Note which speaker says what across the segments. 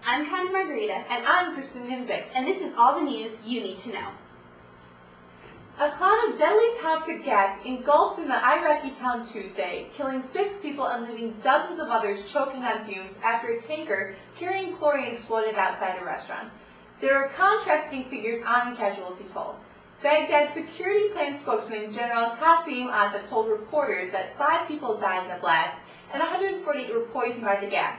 Speaker 1: I'm Connie Margarita.
Speaker 2: And I'm Kristen Hinzig.
Speaker 1: And this is all the news you need to know.
Speaker 2: A cloud of deadly toxic gas engulfed in the Iraqi town Tuesday, killing 6 people and leaving dozens of others choking on fumes after a tanker carrying chlorine exploded outside a restaurant. There are contrasting figures on the casualty toll. Baghdad security clan spokesman General Qasim Asa told reporters that 5 people died in the blast and 148 were poisoned by the gas.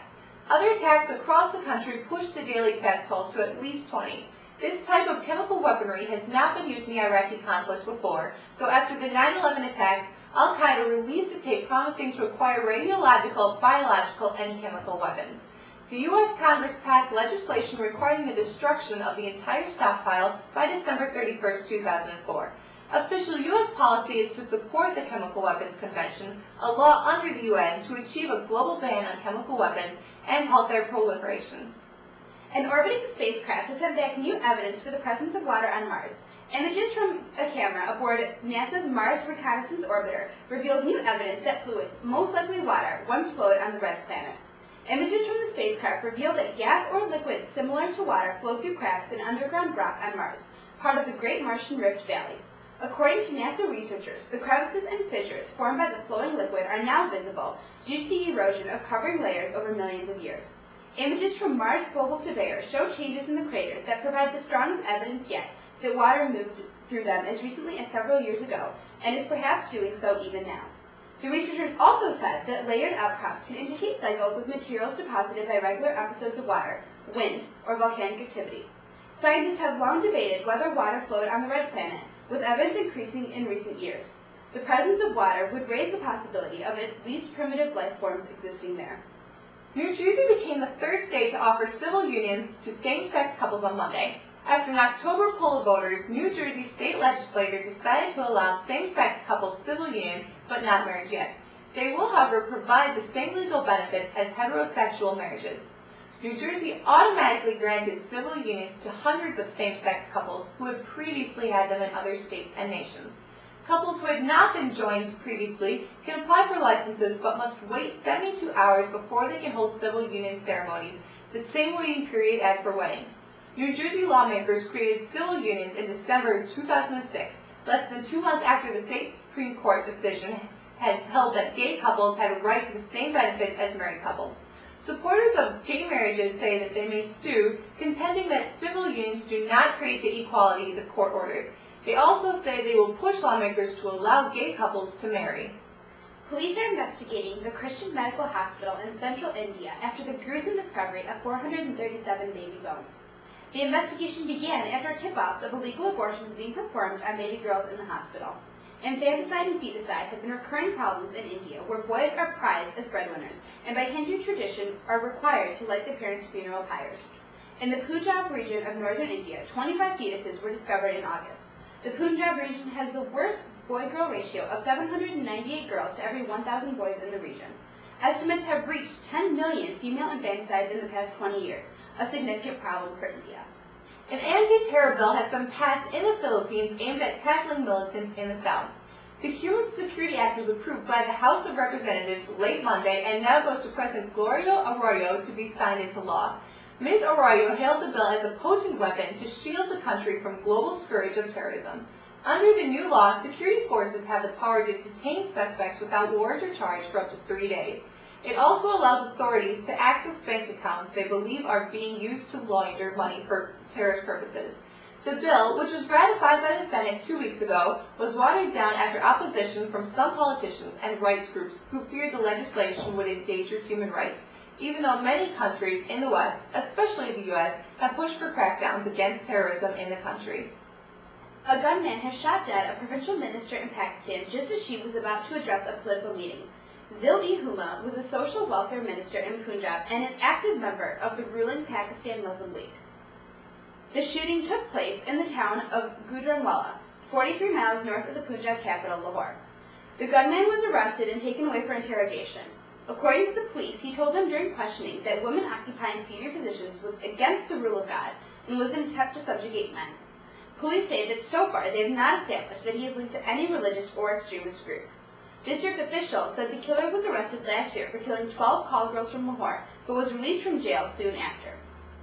Speaker 2: Other attacks across the country pushed the daily death toll to at least 20. This type of chemical weaponry has not been used in the Iraqi conflict before, so after the 9/11 attacks, al-Qaeda released a tape promising to acquire radiological, biological, and chemical weapons. The U.S. Congress passed legislation requiring the destruction of the entire stockpile by December 31, 2004. Official U.S. policy is to support the Chemical Weapons Convention, a law under the UN to achieve a global ban on chemical weapons and halt their proliferation.
Speaker 1: An orbiting spacecraft has sent back new evidence for the presence of water on Mars. Images from a camera aboard NASA's Mars Reconnaissance Orbiter revealed new evidence that fluids, most likely water, once flowed on the red planet. Images from the spacecraft reveal that gas or liquid similar to water flowed through cracks in underground rock on Mars, part of the Great Martian Rift Valley. According to NASA researchers, the crevices and fissures formed by the flowing liquid are now visible due to the erosion of covering layers over millions of years. Images from Mars Global Surveyor show changes in the craters that provide the strongest evidence yet that water moved through them as recently as several years ago, and is perhaps doing so even now. The researchers also said that layered outcrops can indicate cycles with materials deposited by regular episodes of water, wind, or volcanic activity. Scientists have long debated whether water flowed on the red planet, with evidence increasing in recent years. The presence of water would raise the possibility of at least primitive life forms existing there.
Speaker 2: New Jersey became the third state to offer civil unions to same-sex couples on Monday. After an October poll of voters, New Jersey state legislators decided to allow same-sex couples civil unions, but not marriage yet. They will, however, provide the same legal benefits as heterosexual marriages. New Jersey automatically granted civil unions to hundreds of same-sex couples who had previously had them in other states and nations. Couples who had not been joined previously can apply for licenses but must wait 72 hours before they can hold civil union ceremonies, the same waiting period as for weddings. New Jersey lawmakers created civil unions in December 2006, less than 2 months after the state Supreme Court decision had held that gay couples had a right to the same benefits as married couples. Supporters of gay marriages say that they may sue, contending that civil unions do not create the equality the court ordered. They also say they will push lawmakers to allow gay couples to marry.
Speaker 1: Police are investigating the Christian Medical Hospital in central India after the gruesome discovery of 437 baby bones. The investigation began after tip-offs of illegal abortions being performed on baby girls in the hospital. Infanticide and feticide have been recurring problems in India, where boys are prized as breadwinners, and by Hindu tradition are required to light their parents' funeral pyres. In the Punjab region of northern India, 25 fetuses were discovered in August. The Punjab region has the worst boy-girl ratio of 798 girls to every 1,000 boys in the region. Estimates have reached 10 million female infanticides in the past 20 years, a significant problem for India.
Speaker 2: An anti-terror bill has been passed in the Philippines aimed at tackling militants in the South. The Human Security Act was approved by the House of Representatives late Monday and now goes to President Gloria Arroyo to be signed into law. Ms. Arroyo hailed the bill as a potent weapon to shield the country from global scourge of terrorism. Under the new law, security forces have the power to detain suspects without warrant or charge for up to 3 days. It also allows authorities to access bank accounts they believe are being used to launder money for terrorist purposes. The bill, which was ratified by the Senate 2 weeks ago, was watered down after opposition from some politicians and rights groups who feared the legislation would endanger human rights, even though many countries in the West, especially the U.S., have pushed for crackdowns against terrorism in the country.
Speaker 1: A gunman has shot dead a provincial minister in Pakistan just as she was about to address a political meeting. Zil-e-Huma was a social welfare minister in Punjab and an active member of the ruling Pakistan Muslim League. The shooting took place in the town of Gujranwala, 43 miles north of the Punjab capital, Lahore. The gunman was arrested and taken away for interrogation. According to the police, he told them during questioning that women occupying senior positions was against the rule of God and was an attempt to subjugate men. Police say that so far they have not established that he is linked to any religious or extremist group. District officials said the killer was arrested last year for killing 12 call girls from Lahore, but was released from jail soon after.